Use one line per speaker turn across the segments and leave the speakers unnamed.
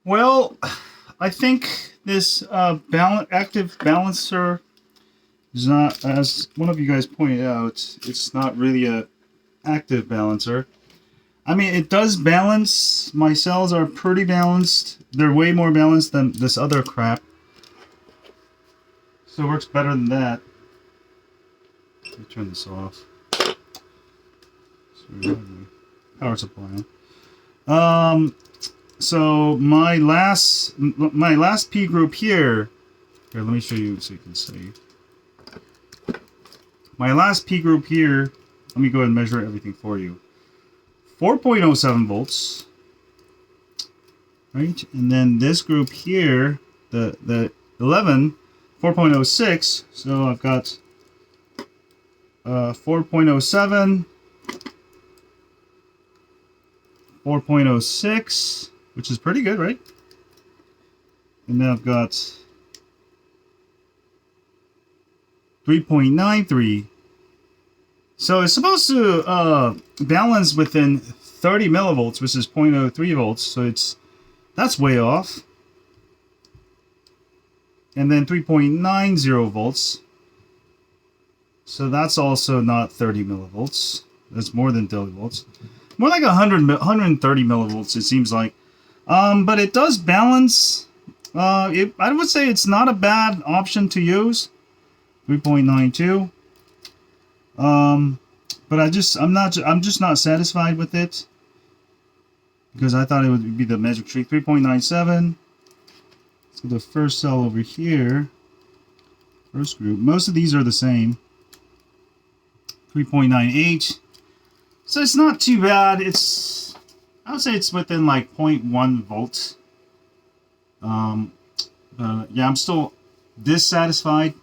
Well, I think this active balancer is not, as one of you guys pointed out, it's not really a active balancer. I mean, it does balance. My cells are pretty balanced. They're way more balanced than this other crap. So it works better than that. Let me turn this off. Power supply on. So my last P group here let me show you so you can see. My last P group here, let me go ahead and measure everything for you. 4.07 volts. Right? And then this group here, the 11, 4.06. So I've got 4.07, 4.06, which is pretty good, right? And then I've got 3.93. So it's supposed to balance within 30 millivolts, which is 0.03 volts. So that's way off. And then 3.90 volts. So that's also not 30 millivolts. That's more than 30 volts. More like 130 millivolts, it seems like. But it does balance. I would say it's not a bad option to use. 3.92. But I'm just not satisfied with it, because I thought it would be the magic trick. 3.97. So the first cell over here, first group, most of these are the same. 3.98. So it's not too bad. I would say it's within like 0.1 volts. Yeah, I'm still dissatisfied.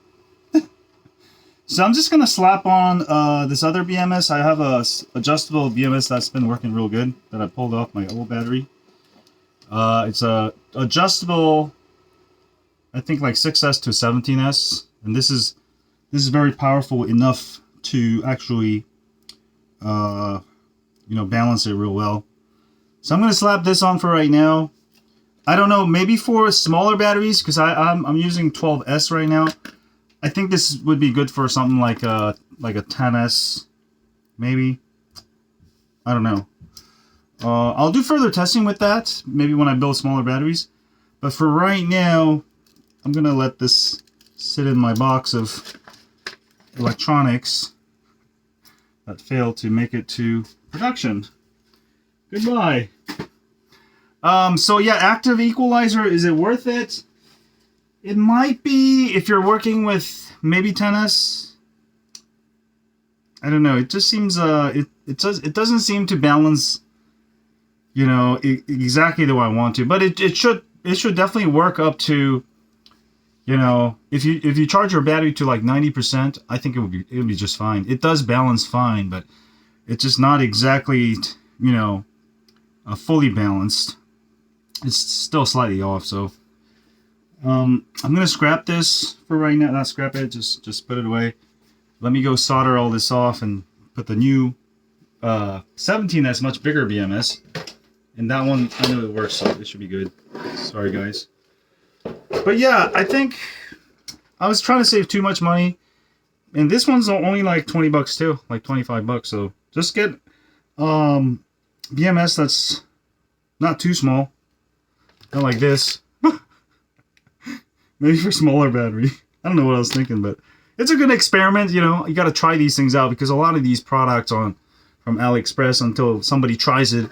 So I'm just gonna slap on this other BMS. I have a adjustable BMS that's been working real good that I pulled off my old battery. It's a adjustable, I think like 6S to 17S, and this is very powerful enough to actually balance it real well. So I'm gonna slap this on for right now. I don't know, maybe for smaller batteries, because I'm using 12S right now. I think this would be good for something like a 10S, maybe. I don't know. I'll do further testing with that, maybe when I build smaller batteries. But for right now, I'm gonna let this sit in my box of electronics that failed to make it to production. Goodbye. So yeah, active equalizer, is it worth it? It might be if you're working with maybe 10S. I don't know. It just seems it doesn't seem to balance, exactly the way I want to. But it should definitely work up to, if you charge your battery to like 90%, I think it would be just fine. It does balance fine, but it's just not exactly fully balanced. It's still slightly off, so. I'm gonna scrap this for right now. Not scrap it, just put it away. Let me go solder all this off and put the new 17S, much bigger BMS. And that one, I know it works, so it should be good. Sorry guys. But yeah, I think I was trying to save too much money. And this one's only like 20 bucks too, like 25 bucks. So just get BMS that's not too small. Not like this. Maybe for smaller battery. I don't know what I was thinking, but it's a good experiment. You got to try these things out, because a lot of these products from AliExpress, until somebody tries it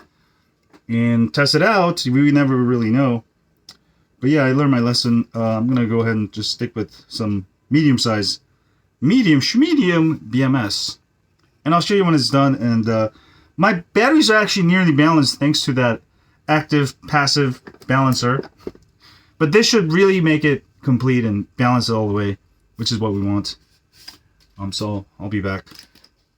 and tests it out, we never really know. But yeah, I learned my lesson. I'm gonna go ahead and just stick with some medium BMS, and I'll show you when it's done. And my batteries are actually nearly balanced thanks to that active passive balancer. But this should really make it complete and balance it all the way, which is what we want. So I'll be back.